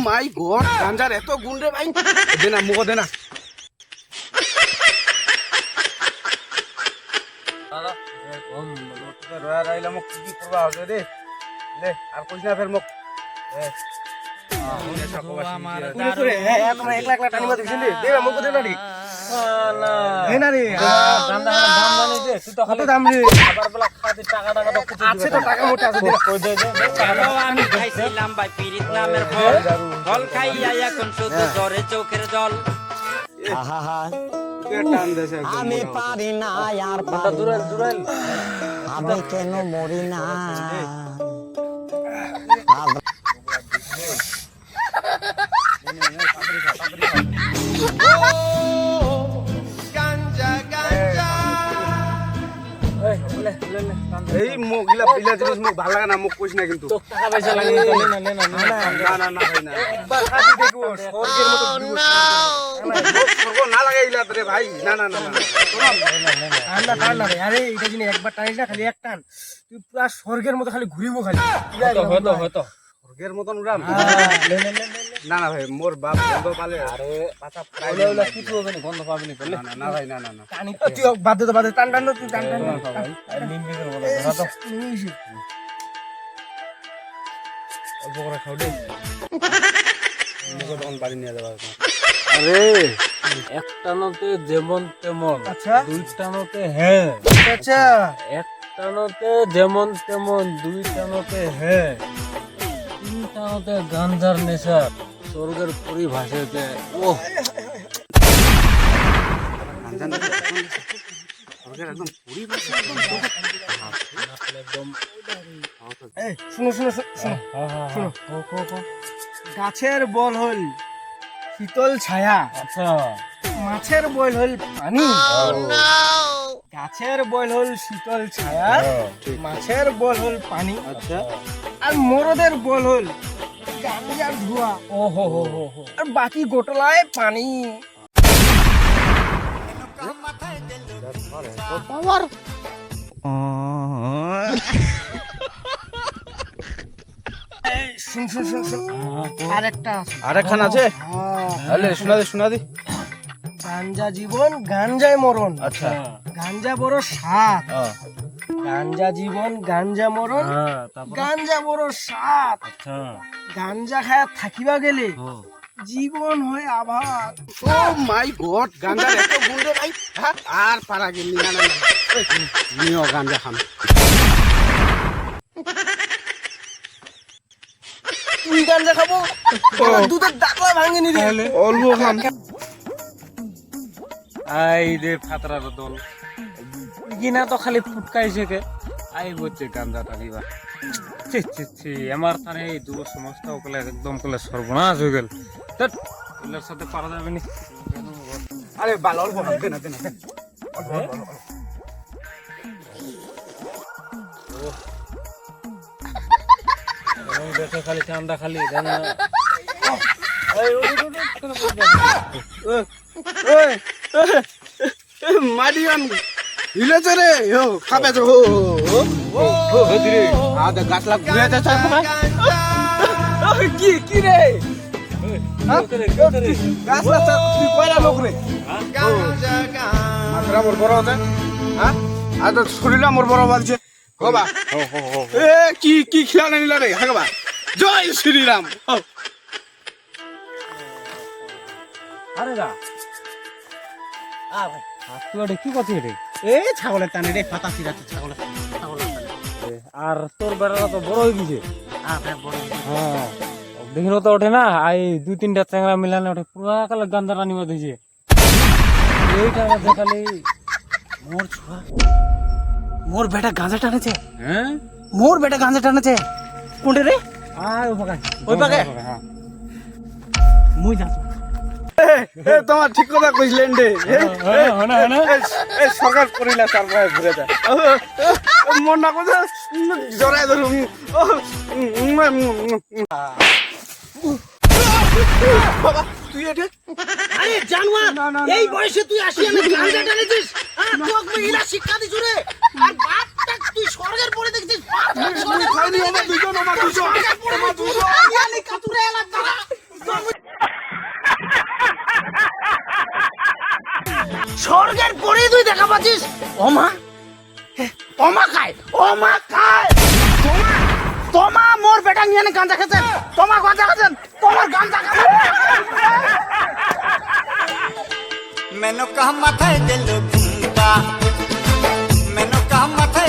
মাই god, গাঞ্জার এত গুণ রে ভাই। দে না মুখ দে না। দাদা কম লোকে রয়া রাইলা মোক কি করবা হবে রে। লে আর কইছ না ফের মোক। একলা একলা টানিবা দিছিলি। দে না মুখ দে না রে। দে না রে। গাঞ্জা দাম জানি দে। তুই তো খালি দাম রে। আবার বলা খাদি টাকা টাকা তো কিছু আছে তো টাকা মোটা আছে দে। কই দে দে। আমি খাইছিলাম ভাই পিরিত নামের ফল ফল খাইয়া এখন শুধু জ্বরে চোখের জল। আমি পারি না আর আমি কেন মরি না এই মুখ গিলা পিলা জিনিস মুখ ভালো লাগে না, মুখ কইছ না কিন্তু টাকা পয়সা লাগে না না না না না না ভাই না একবার খাবি দেখো স্বর্গের মতো দিব স্বর্গ না লাগে ইলা রে ভাই না না না না টান না রে। আরে এটা জিনিস একবার টানিস না, খালি এক টান তুই পুরা স্বর্গের মতো খালি ঘুরিবো খালি। হয়তো স্বর্গের মতন উড়াম না না ভাই মোর বাপ গন্ধ পালে আরে পাতা ওলা ওলা কিছু হবে না, গন্ধ পাবি না বললে। না না ভাই না না না টানি তুই বাদ দে বাদ দে, টান টান তুই টান টান ভাই আর নিম্বি করে বলো ধরো অল্প করে খাও দে মুখে তখন বাড়ি নিয়ে যাবা আরে একটানোতে যেমন তেমন, আচ্ছা দুইটানোতে হ্যাঁ, আচ্ছা একটানোতে যেমন তেমন, দুইটানোতে হ্যাঁ, তিনটানোতে গাঞ্জার নেশা, স্বর্গের পরিভাষাতে ওহ স্বর্গের একদম পুরি ভাষা একদম এই শুনো শুনো শুনো শুনো, গাছের বল হল শীতল ছায়া, আচ্ছা মাছের বল হল পানি, গাছের বল হল শীতল ছায়া, মাছের বল হল পানি, আচ্ছা আর মোরদের বল হল গাঞ্জার ধোয়া, ও হো হো হো হো আর বাকি গোটলায় পানি। এই, শুন শুন শুন শুন, আরেকটা আছে। আরেকখান আছে আলে শোনা দে গাঞ্জা জীবন গাঞ্জায় মরণ, আচ্ছা গাঞ্জা বড় স্বাদ, গাঞ্জা জীবন গাঞ্জা মরণ, হ্যাঁ তারপর গাঞ্জা বড় স্বাদ, আচ্ছা গাঞ্জা খায়া থাকিবা গেলে জীবন হয় আভাত। ও মাই গড, গাঞ্জার এত গুণ রে ভাই। হ্যাঁ আর পারা গেলি না না নিও গাঞ্জা খাম। তুই গাঞ্জা খাবো, দুধের ডাকলা ভাঙেনি রে। অল্প খাম। আই রে ফাতরার দল কিনা তো খালি ফুটকাইছে কে আই বলছে গাঞ্জা টানিবা। ছি ছি ছি আমার তারে এই যুব সমাজটা ওগুলো একদম কলে সর্বনাশ হয়ে গেল। ধ্যাৎ, ওগুলোর সাথে পারা যাবে না। আরে বাল অল্প খাম, দে না দেখে খালি ঠান্ডা খালি মাডিয়ান হিলেছে রে ও খাবে তো ও ধীরে আদা গাছ লাগ ঘুরে যাচ্ছে কি কি রে গাছ লাগ তুই কয়লা লোক রে মাত্রা মোর বড় আছে হ্যাঁ আর তো শরীরটা মোর বড় বাজছে বাবা এ কি কি খেলা নিলা রে হ্যাঁ বাবা জয় শ্রীরাম। আরে গা তুই কি কথা রে? এ ছাগলের টানে রে পাতা ছিড়াচ্ছে ছাগলের আর তোর বেড়াটা তো বড় হয়ে গেছে। হ্যাঁ দেখিল তো ওঠে না, এই দুই তিনটা চ্যাংরা মিলানে ওঠে পুরা কালে গান্দা রানি মত হয়েছে। এইটা দেখালি মোর ছোয়া মোর বেটা গাঁজা টানেছে, হ্যাঁ মোর বেটা গাঁজা টানেছে। কোনটা রে? আর ওই পাকে ওই পাকে? হ্যাঁ মুই যা এ তোমার ঠিক কথা কইছিলেন রে এ সরকার করিলা তারপরে ঘুরে যায় মন না কথা জড়াই ধরুম বাবা তুই এটা আরে জানোয়ার, এই বয়সে তুই আসি আমি গাঁজা টানেছিস? তোক মহিলা শিক্ষা দিছু রে। আর বাপটা তুই স্বর্গের পরে দেখছিস, খাইনি আমার দুজন স্বর্গের পরে তুই কাতুরে এলা তারা মরে তুই দেখা পাচ্ছিস ওমা খায় তোমা মোর বেটা নিয়ে গাঁজা খেছেন তোমার গাঁজা খাচ্ছেন তোমার গাঁজা খাচ্ছেন मैंने कहा माथा दिल घूमता मैंने कहा माथा